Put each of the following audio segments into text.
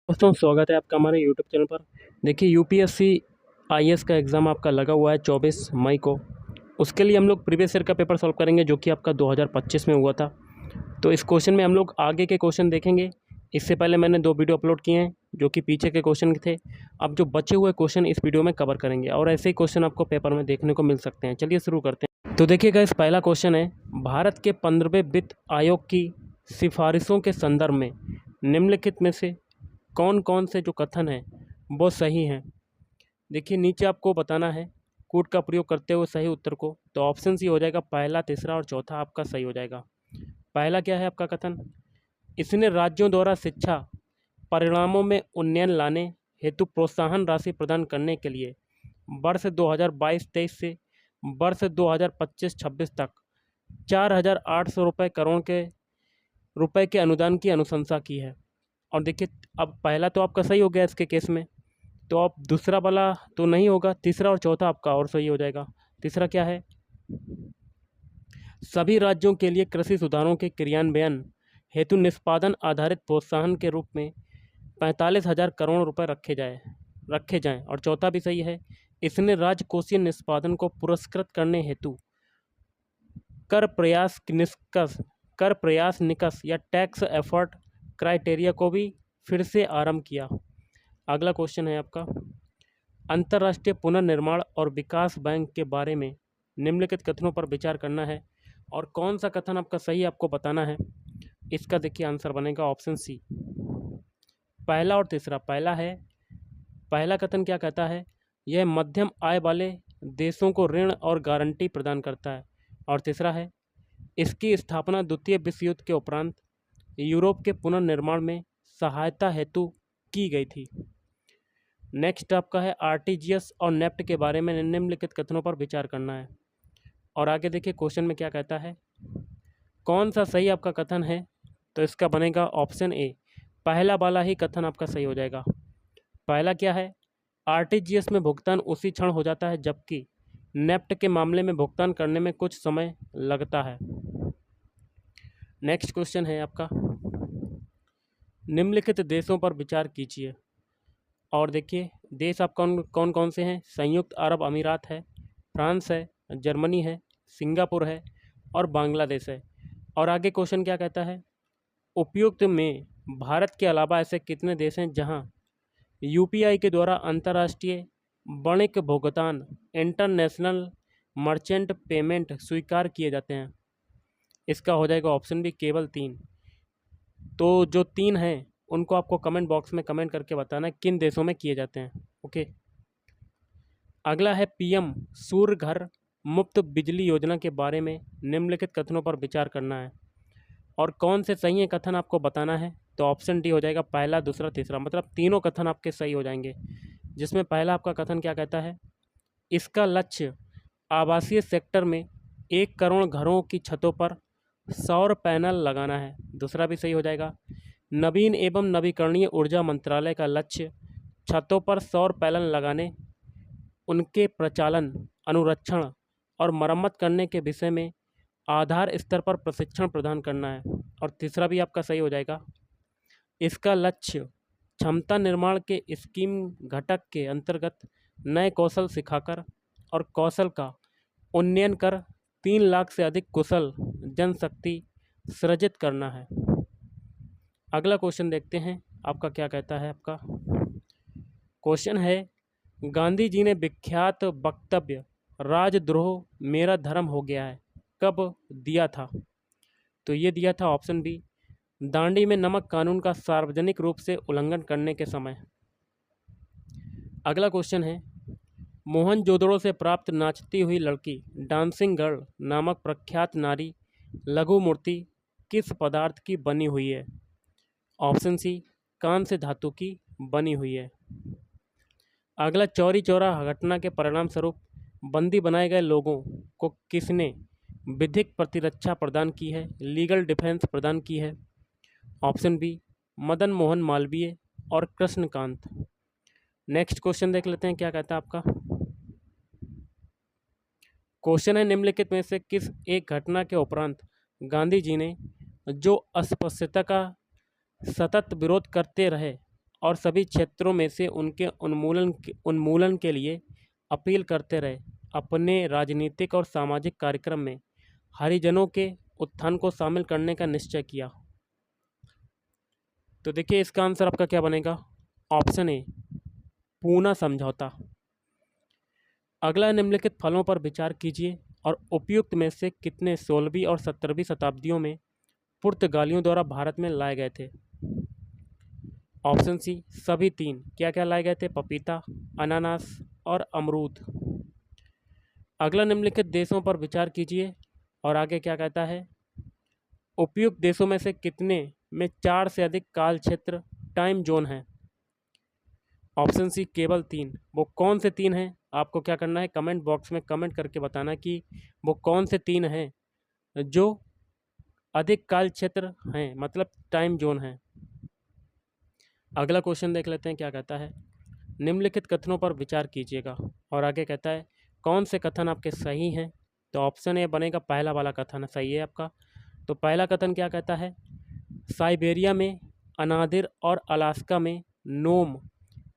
दोस्तों स्वागत है आपका हमारे यूट्यूब चैनल पर। देखिए यूपीएससी आईएएस का एग्ज़ाम आपका लगा हुआ है 24 मई को। उसके लिए हम लोग प्रीवियस ईयर का पेपर सॉल्व करेंगे जो कि आपका 2025 में हुआ था। तो इस क्वेश्चन में हम लोग आगे के क्वेश्चन देखेंगे। इससे पहले मैंने 2 वीडियो अपलोड किए हैं जो कि पीछे के क्वेश्चन थे। अब जो बचे हुए क्वेश्चन इस वीडियो में कवर करेंगे और ऐसे ही क्वेश्चन आपको पेपर में देखने को मिल सकते हैं। चलिए शुरू करते हैं। तो देखिएगा, इस पहला क्वेश्चन है, भारत के 15वें वित्त आयोग की सिफारिशों के संदर्भ में निम्नलिखित में से कौन कौन से जो कथन हैं वो सही हैं। देखिए नीचे आपको बताना है कूट का प्रयोग करते हुए सही उत्तर को। तो ऑप्शन सी हो जाएगा, पहला, तीसरा और चौथा आपका सही हो जाएगा। पहला क्या है आपका कथन, इसने राज्यों द्वारा शिक्षा परिणामों में उन्नयन लाने हेतु प्रोत्साहन राशि प्रदान करने के लिए वर्ष 2022-23 से वर्ष 2025-26 तक 4,800 रुपए के अनुदान की अनुशंसा की है। और देखिए अब पहला तो आपका सही हो गया इसके केस में, तो अब दूसरा वाला तो नहीं होगा, तीसरा और चौथा आपका और सही हो जाएगा। तीसरा क्या है, सभी राज्यों के लिए कृषि सुधारों के क्रियान्वयन हेतु निष्पादन आधारित प्रोत्साहन के रूप में 45,000 करोड़ रुपए रखे जाएं। और चौथा भी सही है, इसने राजकोषीय निष्पादन को पुरस्कृत करने हेतु कर प्रयास निकस या टैक्स एफर्ट क्राइटेरिया को भी फिर से आरंभ किया। अगला क्वेश्चन है आपका, अंतर्राष्ट्रीय पुनर्निर्माण और विकास बैंक के बारे में निम्नलिखित कथनों पर विचार करना है और कौन सा कथन आपका सही आपको बताना है। इसका देखिए आंसर बनेगा ऑप्शन सी, पहला और तीसरा। पहला कथन क्या कहता है, यह मध्यम आय वाले देशों को ऋण और गारंटी प्रदान करता है। और तीसरा है, इसकी स्थापना द्वितीय विश्व युद्ध के उपरांत यूरोप के पुनर्निर्माण में सहायता हेतु की गई थी। नेक्स्ट आपका है, आरटीजीएस और नेफ्ट के बारे में निम्नलिखित कथनों पर विचार करना है। और आगे देखिए क्वेश्चन में क्या कहता है, कौन सा सही आपका कथन है। तो इसका बनेगा ऑप्शन ए, पहला वाला ही कथन आपका सही हो जाएगा। पहला क्या है, आरटीजीएस में भुगतान उसी क्षण हो जाता है जबकि नेफ्ट के मामले में भुगतान करने में कुछ समय लगता है। नेक्स्ट क्वेश्चन है आपका, निम्नलिखित देशों पर विचार कीजिए। और देखिए देश आप कौन कौन से हैं, संयुक्त अरब अमीरात है, फ्रांस है, जर्मनी है, सिंगापुर है और बांग्लादेश है। और आगे क्वेश्चन क्या कहता है, उपयुक्त में भारत के अलावा ऐसे कितने देश हैं जहां यूपीआई के द्वारा अंतर्राष्ट्रीय वाणिज्य भुगतान इंटरनेशनल मर्चेंट पेमेंट स्वीकार किए जाते हैं। इसका हो जाएगा ऑप्शन बी, केवल 3। तो जो 3 हैं उनको आपको कमेंट बॉक्स में कमेंट करके बताना है किन देशों में किए जाते हैं। ओके, अगला है, पीएम सूर्य घर मुफ्त बिजली योजना के बारे में निम्नलिखित कथनों पर विचार करना है और कौन से सही है कथन आपको बताना है। तो ऑप्शन डी हो जाएगा, पहला, दूसरा, तीसरा। मतलब तीनों कथन आपके सही हो जाएंगे, जिसमें पहला आपका कथन क्या कहता है, इसका लक्ष्य आवासीय सेक्टर में 1 करोड़ घरों की छतों पर सौर पैनल लगाना है। दूसरा भी सही हो जाएगा, नवीन एवं नवीकरणीय ऊर्जा मंत्रालय का लक्ष्य छतों पर सौर पैनल लगाने, उनके प्रचालन, अनुरक्षण और मरम्मत करने के विषय में आधार स्तर पर प्रशिक्षण प्रदान करना है। और तीसरा भी आपका सही हो जाएगा, इसका लक्ष्य क्षमता निर्माण के स्कीम घटक के अंतर्गत नए कौशल सिखाकर और कौशल का उन्नयन कर 3 लाख से अधिक कुशल जनशक्ति सृजित करना है। अगला क्वेश्चन देखते हैं आपका क्या कहता है। आपका क्वेश्चन है, गांधी जी ने विख्यात वक्तव्य राजद्रोह मेरा धर्म हो गया है कब दिया था। तो ये दिया था ऑप्शन बी, दांडी में नमक कानून का सार्वजनिक रूप से उल्लंघन करने के समय। अगला क्वेश्चन है, मोहनजोदड़ो से प्राप्त नाचती हुई लड़की डांसिंग गर्ल नामक प्रख्यात नारी लघु मूर्ति किस पदार्थ की बनी हुई है। ऑप्शन सी, कांस्य धातु की बनी हुई है। अगला, चौरी चौरा घटना के परिणाम स्वरूप बंदी बनाए गए लोगों को किसने विधिक प्रतिरक्षा प्रदान की है, लीगल डिफेंस प्रदान की है। ऑप्शन बी, मदन मोहन मालवीय और कृष्णकांत। नेक्स्ट क्वेश्चन देख लेते हैं क्या कहता है आपका। क्वेश्चन है, निम्नलिखित में से किस एक घटना के उपरांत गांधी जी ने जो अस्पृश्यता का सतत विरोध करते रहे और सभी क्षेत्रों में से उनके उन्मूलन के लिए अपील करते रहे। अपने राजनीतिक और सामाजिक कार्यक्रम में हरिजनों के उत्थान को शामिल करने का निश्चय किया। तो देखिए इसका आंसर आपका क्या बनेगा? ऑप्शन ए, पूना समझौता। अगला, निम्नलिखित फलों पर विचार कीजिए और उपयुक्त में से कितने 16वीं और 17वीं शताब्दियों में पुर्तगालियों द्वारा भारत में लाए गए थे? ऑप्शन सी, सभी तीन। क्या क्या लाए गए थे? पपीता, अनानास और अमरूद। अगला, निम्नलिखित देशों पर विचार कीजिए और आगे क्या कहता है? उपयुक्त देशों में से कितने में 4 से अधिक काल क्षेत्र टाइम जोन है? ऑप्शन सी, केवल 3। वो कौन से 3 हैं? आपको क्या करना है, कमेंट बॉक्स में कमेंट करके बताना कि वो कौन से 3 हैं जो अधिक काल क्षेत्र हैं, मतलब टाइम जोन है। अगला क्वेश्चन देख लेते हैं क्या कहता है। निम्नलिखित कथनों पर विचार कीजिएगा और आगे कहता है कौन से कथन आपके सही हैं? तो ऑप्शन ए बनेगा पहला वाला कथन सही है आपका। तो पहला कथन क्या कहता है? साइबेरिया में अनादिर और अलास्का में नोम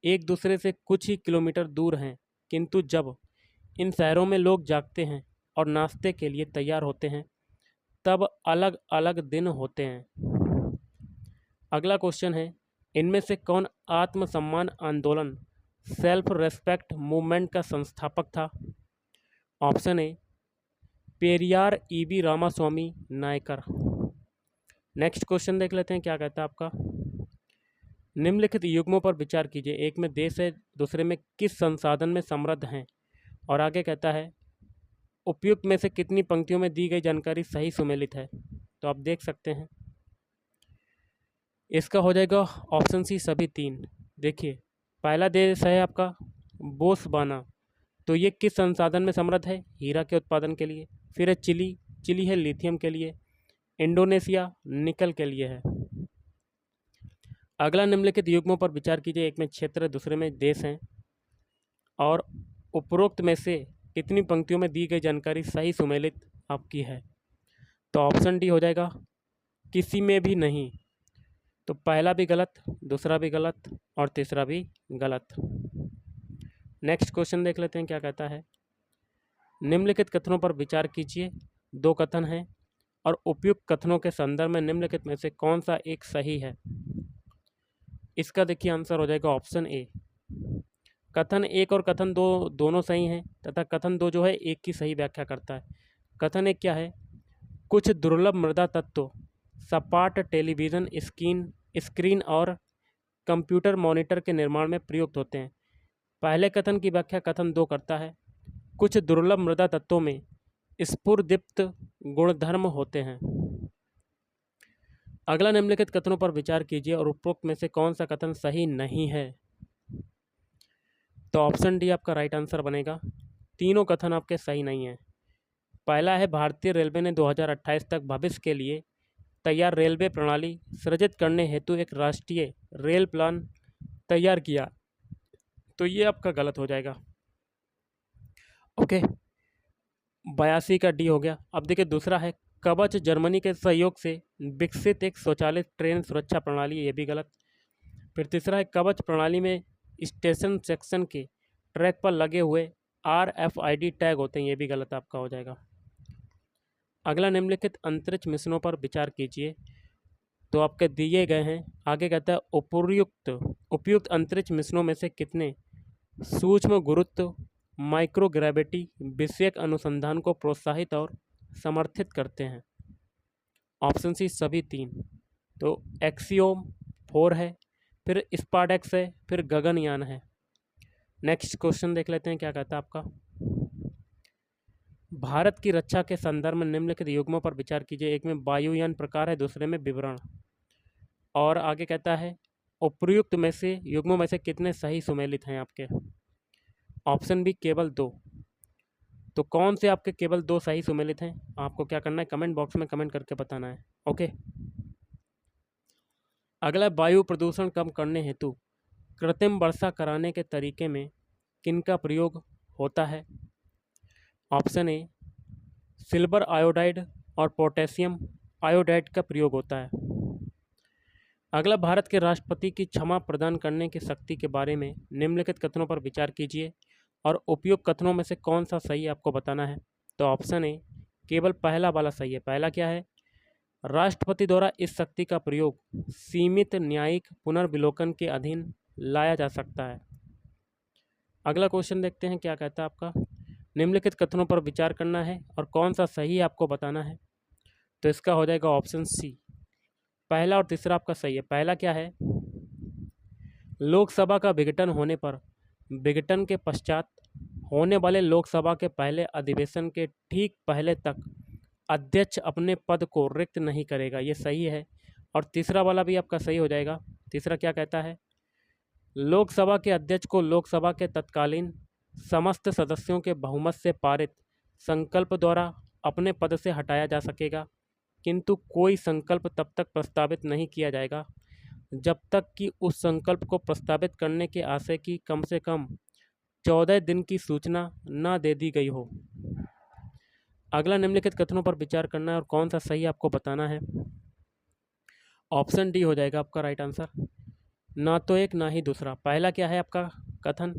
एक दूसरे से कुछ ही किलोमीटर दूर हैं, किंतु जब इन शहरों में लोग जागते हैं और नाश्ते के लिए तैयार होते हैं तब अलग अलग दिन होते हैं। अगला क्वेश्चन है, इनमें से कौन आत्मसम्मान आंदोलन सेल्फ रेस्पेक्ट मूवमेंट का संस्थापक था? Option A, Periyar E V Ramaswamy Naicker. Next question देख लेते हैं क्या कहता है आपका। निम्नलिखित युग्मों पर विचार कीजिए। एक में देश है, दूसरे में किस संसाधन में समृद्ध हैं, और आगे कहता है उपयुक्त में से कितनी पंक्तियों में दी गई जानकारी सही सुमेलित है? तो आप देख सकते हैं इसका हो जाएगा ऑप्शन सी, सभी 3। देखिए पहला देश है आपका बोत्सवाना, तो ये किस संसाधन में समृद्ध है? हीरा के उत्पादन के लिए। फिर है चिली, चिली है लिथियम के लिए। इंडोनेशिया निकल के लिए है। अगला, निम्नलिखित युग्मों पर विचार कीजिए। एक में क्षेत्र, दूसरे में देश हैं, और उपरोक्त में से कितनी पंक्तियों में दी गई जानकारी सही सुमेलित आपकी है? तो ऑप्शन डी हो जाएगा किसी में भी नहीं। तो पहला भी गलत, दूसरा भी गलत और तीसरा भी गलत। नेक्स्ट क्वेश्चन देख लेते हैं क्या कहता है। निम्नलिखित कथनों पर विचार कीजिए। 2 कथन हैं और उपयुक्त कथनों के संदर्भ में निम्नलिखित में से कौन सा एक सही है? इसका देखिए आंसर हो जाएगा ऑप्शन ए। कथन 1 और कथन 2 दोनों सही हैं तथा कथन 2 जो है एक की सही व्याख्या करता है। कथन 1 क्या है? कुछ दुर्लभ मृदा तत्व सपाट टेलीविज़न स्क्रीन और कंप्यूटर मॉनिटर के निर्माण में प्रयुक्त होते हैं। पहले कथन की व्याख्या कथन 2 करता है। कुछ दुर्लभ मृदा तत्वों में स्फुरदीप्त गुणधर्म होते हैं। अगला, निम्नलिखित कथनों पर विचार कीजिए और उपरोक्त में से कौन सा कथन सही नहीं है? तो ऑप्शन डी आपका राइट आंसर बनेगा। तीनों कथन आपके सही नहीं हैं। पहला है भारतीय रेलवे ने 2028 तक भविष्य के लिए तैयार रेलवे प्रणाली सृजित करने हेतु एक राष्ट्रीय रेल प्लान तैयार किया। तो ये आपका गलत हो जाएगा। ओके, 82 का डी हो गया। अब देखिए दूसरा है कवच जर्मनी के सहयोग से विकसित एक स्वचालित ट्रेन सुरक्षा प्रणाली, ये भी गलत। फिर तीसरा है कवच प्रणाली में स्टेशन सेक्शन के ट्रैक पर लगे हुए RFID टैग होते हैं, ये भी गलत आपका हो जाएगा। अगला, निम्नलिखित अंतरिक्ष मिशनों पर विचार कीजिए। तो आपके दिए गए हैं। आगे कहता है उपयुक्त अंतरिक्ष मिशनों में से कितने सूक्ष्म गुरुत्व माइक्रोग्रेविटी विषयक अनुसंधान को प्रोत्साहित और समर्थित करते हैं? ऑप्शन सी, सभी 3। तो एक्सियोम 4 है, फिर स्पार्डेक्स है, फिर गगनयान है। नेक्स्ट क्वेश्चन देख लेते हैं क्या कहता है आपका। भारत की रक्षा के संदर्भ में निम्नलिखित युग्मों पर विचार कीजिए। एक में वायुयान प्रकार है, दूसरे में विवरण, और आगे कहता है उपयुक्त में से युग्मों में से कितने सही सुमेलित हैं आपके? ऑप्शन बी, केवल 2। तो कौन से आपके केवल 2 सही सुमेलित हैं? आपको क्या करना है, कमेंट बॉक्स में कमेंट करके बताना है। ओके, अगला, वायु प्रदूषण कम करने हेतु कृत्रिम वर्षा कराने के तरीके में किनका प्रयोग होता है? ऑप्शन ए, सिल्वर आयोडाइड और पोटेशियम आयोडाइड का प्रयोग होता है। अगला, भारत के राष्ट्रपति की क्षमा प्रदान करने की शक्ति के बारे में निम्नलिखित कथनों पर विचार कीजिए और उपयुक्त कथनों में से कौन सा सही आपको बताना है। तो ऑप्शन ए, केवल पहला वाला सही है। पहला क्या है? राष्ट्रपति द्वारा इस शक्ति का प्रयोग सीमित न्यायिक पुनर्विलोकन के अधीन लाया जा सकता है। अगला क्वेश्चन देखते हैं क्या कहता है आपका। निम्नलिखित कथनों पर विचार करना है और कौन सा सही आपको बताना है। तो इसका हो जाएगा ऑप्शन सी। पहला और तीसरा आपका सही है। पहला क्या है? लोकसभा का विघटन होने पर विघटन के पश्चात होने वाले लोकसभा के पहले अधिवेशन के ठीक पहले तक अध्यक्ष अपने पद को रिक्त नहीं करेगा। ये सही है। और तीसरा वाला भी आपका सही हो जाएगा। तीसरा क्या कहता है? लोकसभा के अध्यक्ष को लोकसभा के तत्कालीन समस्त सदस्यों के बहुमत से पारित संकल्प द्वारा अपने पद से हटाया जा सकेगा, किंतु कोई संकल्प तब तक प्रस्तावित नहीं किया जाएगा जब तक कि उस संकल्प को प्रस्तावित करने के आशय की कम से कम 14 दिन की सूचना न दे दी गई हो। अगला, निम्नलिखित कथनों पर विचार करना है और कौन सा सही आपको बताना है। ऑप्शन डी हो जाएगा आपका राइट आंसर। ना तो एक ना ही दूसरा। पहला क्या है आपका कथन?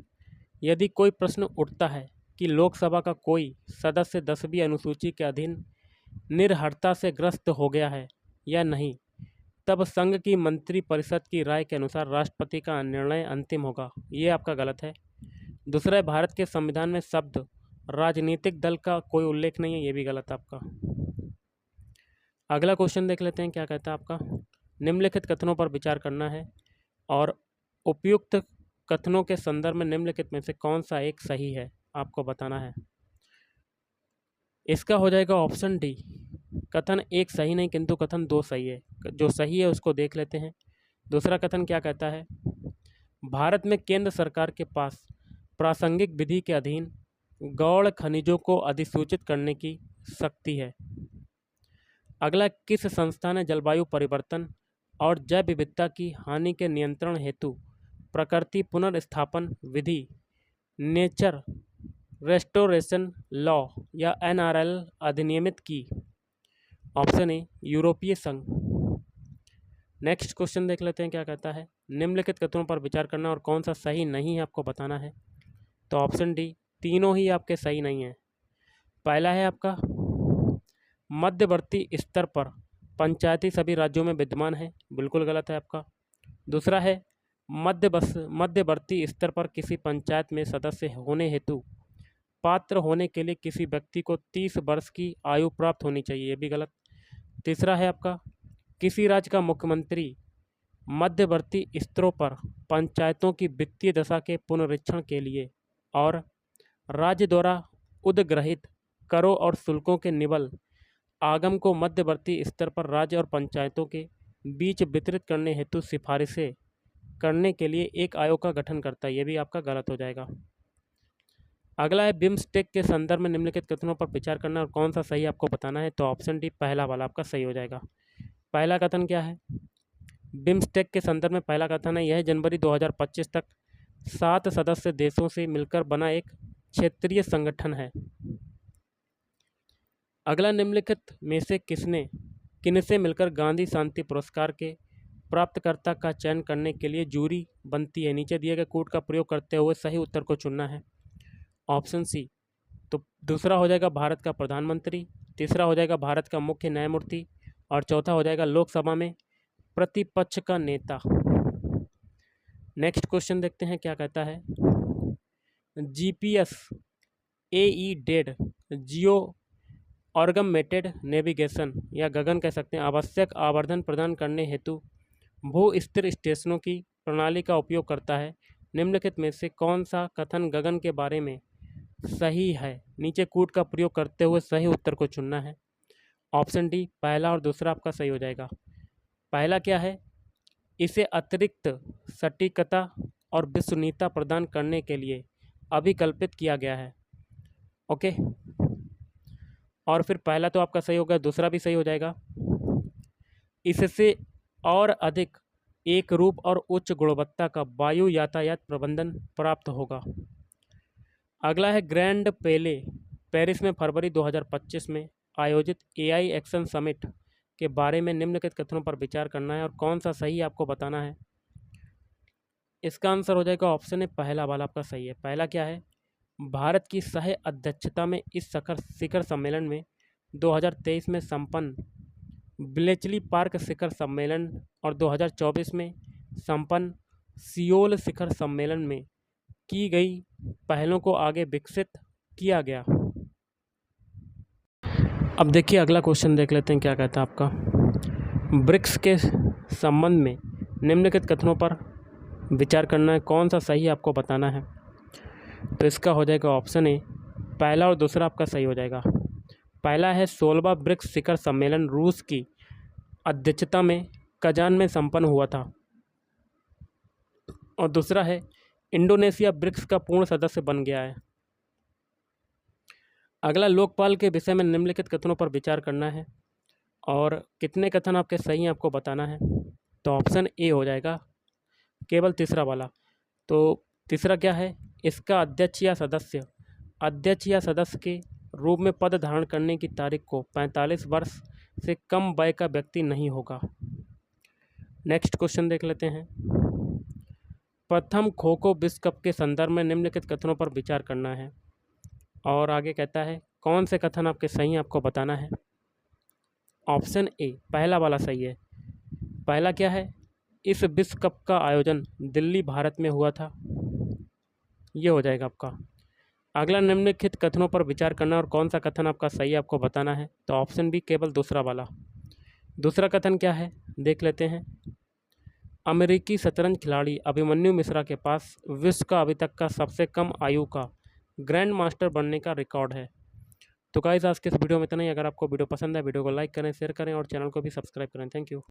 यदि कोई प्रश्न उठता है कि लोकसभा का कोई सदस्य 10वीं अनुसूची के अधीन निर्हरता से ग्रस्त हो गया है या नहीं, तब संघ की मंत्रिपरिषद की राय के अनुसार राष्ट्रपति का निर्णय अंतिम होगा। ये आपका गलत है। दूसरा है, भारत के संविधान में शब्द राजनीतिक दल का कोई उल्लेख नहीं है। ये भी गलत आपका। अगला क्वेश्चन देख लेते हैं क्या कहता है आपका। निम्नलिखित कथनों पर विचार करना है और उपयुक्त कथनों के संदर्भ में निम्नलिखित में से कौन सा एक सही है आपको बताना है। इसका हो जाएगा ऑप्शन डी। कथन एक सही नहीं किंतु कथन दो सही है। जो सही है उसको देख लेते हैं। दूसरा कथन क्या कहता है? भारत में केंद्र सरकार के पास प्रासंगिक विधि के अधीन गौण खनिजों को अधिसूचित करने की शक्ति है। अगला, किस संस्था ने जलवायु परिवर्तन और जैव विविधता की हानि के नियंत्रण हेतु प्रकृति पुनर्स्थापन विधि नेचर रेस्टोरेशन लॉ या NRL अधिनियमित की? ऑप्शन ए, यूरोपीय संघ। नेक्स्ट क्वेश्चन देख लेते हैं क्या कहता है। निम्नलिखित कथनों पर विचार करना और कौन सा सही नहीं है आपको बताना है। तो ऑप्शन डी, तीनों ही आपके सही नहीं है। पहला है आपका, मध्यवर्ती स्तर पर पंचायती सभी राज्यों में विद्यमान है। बिल्कुल गलत है आपका। दूसरा है, मध्यवर्ती स्तर पर किसी पंचायत में सदस्य होने हेतु पात्र होने के लिए किसी व्यक्ति को 30 वर्ष की आयु प्राप्त होनी चाहिए। ये भी गलत। तीसरा है आपका, किसी राज्य का मुख्यमंत्री मध्यवर्ती स्तरों पर पंचायतों की वित्तीय दशा के पुनरीक्षण के लिए और राज्य द्वारा उद्ग्रहित करों और शुल्कों के निवल आगम को मध्यवर्ती स्तर पर राज्य और पंचायतों के बीच वितरित करने हेतु सिफारिशें करने के लिए एक आयोग का गठन करता है। ये भी आपका गलत हो जाएगा। अगला है, बिम्स्टेक के संदर्भ में निम्नलिखित कथनों पर विचार करना और कौन सा सही आपको बताना है। तो ऑप्शन डी, पहला वाला आपका सही हो जाएगा। पहला कथन क्या है? बिम्स्टेक के संदर्भ में पहला कथन है, यह जनवरी 2025 तक 7 सदस्य देशों से मिलकर बना एक क्षेत्रीय संगठन है। अगला, निम्नलिखित में से किनसे मिलकर गांधी शांति पुरस्कार के प्राप्तकर्ता का चयन करने के लिए जूरी बनती है। नीचे दिए गए कोड का प्रयोग करते हुए सही उत्तर को चुनना है। Option C. तो दूसरा हो जाएगा भारत का प्रधानमंत्री, तीसरा हो जाएगा भारत का मुख्य न्यायमूर्ति और चौथा हो जाएगा लोकसभा में प्रतिपक्ष का नेता। नेक्स्ट क्वेश्चन देखते हैं क्या कहता है। GPS AEDED जियो ऑर्गमेटेड नेविगेशन या गगन कह सकते हैं आवश्यक आवर्धन प्रदान करने हेतु भू स्थिर स्टेशनों की प्रणाली का उपयोग करता है। निम्नलिखित में से कौन सा कथन गगन के बारे में सही है। नीचे कूट का प्रयोग करते हुए सही उत्तर को चुनना है। ऑप्शन डी, पहला और दूसरा आपका सही हो जाएगा। पहला क्या है? इसे अतिरिक्त सटीकता और विश्वसनीयता प्रदान करने के लिए अभिकल्पित किया गया है। ओके, और फिर पहला तो आपका सही होगा, दूसरा भी सही हो जाएगा। इससे और अधिक एक रूप और उच्च गुणवत्ता का वायु यातायात प्रबंधन प्राप्त होगा। अगला है, ग्रैंड पेले पेरिस में फरवरी 2025 में आयोजित AI एक्शन समिट के बारे में निम्नलिखित कथनों पर विचार करना है और कौन सा सही आपको बताना है। इसका आंसर हो जाएगा ऑप्शन ए, पहला वाला आपका सही है। पहला क्या है, भारत की सह अध्यक्षता में इस शिखर सम्मेलन में 2023 में संपन्न ब्लेचली पार्क शिखर सम्मेलन और 2024 में संपन्न सियोल शिखर सम्मेलन में की गई पहलों को आगे विकसित किया गया। अब देखिए अगला क्वेश्चन देख लेते हैं क्या कहता है आपका। ब्रिक्स के संबंध में निम्नलिखित कथनों पर विचार करना है, कौन सा सही आपको बताना है। तो इसका हो जाएगा ऑप्शन ए, पहला और दूसरा आपका सही हो जाएगा। पहला है 16वां ब्रिक्स शिखर सम्मेलन रूस की अध्यक्षता में कजान में संपन्न हुआ था और दूसरा है इंडोनेशिया ब्रिक्स का पूर्ण सदस्य बन गया है। अगला लोकपाल के विषय में निम्नलिखित कथनों पर विचार करना है और कितने कथन आपके सही हैं आपको बताना है। तो ऑप्शन ए हो जाएगा केवल तीसरा वाला। तो तीसरा क्या है, इसका अध्यक्ष या सदस्य के रूप में पद धारण करने की तारीख को 45 वर्ष से कम वय का व्यक्ति नहीं होगा। नेक्स्ट क्वेश्चन देख लेते हैं। प्रथम खो खो विश्व कप के संदर्भ में निम्नलिखित कथनों पर विचार करना है और आगे कहता है कौन से कथन आपके सही हैं आपको बताना है। ऑप्शन ए, पहला वाला सही है। पहला क्या है, इस विश्व कप का आयोजन दिल्ली भारत में हुआ था, ये हो जाएगा आपका। अगला निम्नलिखित कथनों पर विचार करना और कौन सा कथन आपका सही आपको बताना है। तो ऑप्शन बी, केवल दूसरा वाला। दूसरा कथन क्या है देख लेते हैं। अमेरिकी शतरंज खिलाड़ी अभिमन्यु मिश्रा के पास विश्व का अभी तक का सबसे कम आयु का ग्रैंड मास्टर बनने का रिकॉर्ड है। तो गाइस आज के इस वीडियो में इतना ही। अगर आपको वीडियो पसंद है वीडियो को लाइक करें, शेयर करें और चैनल को भी सब्सक्राइब करें। Thank you.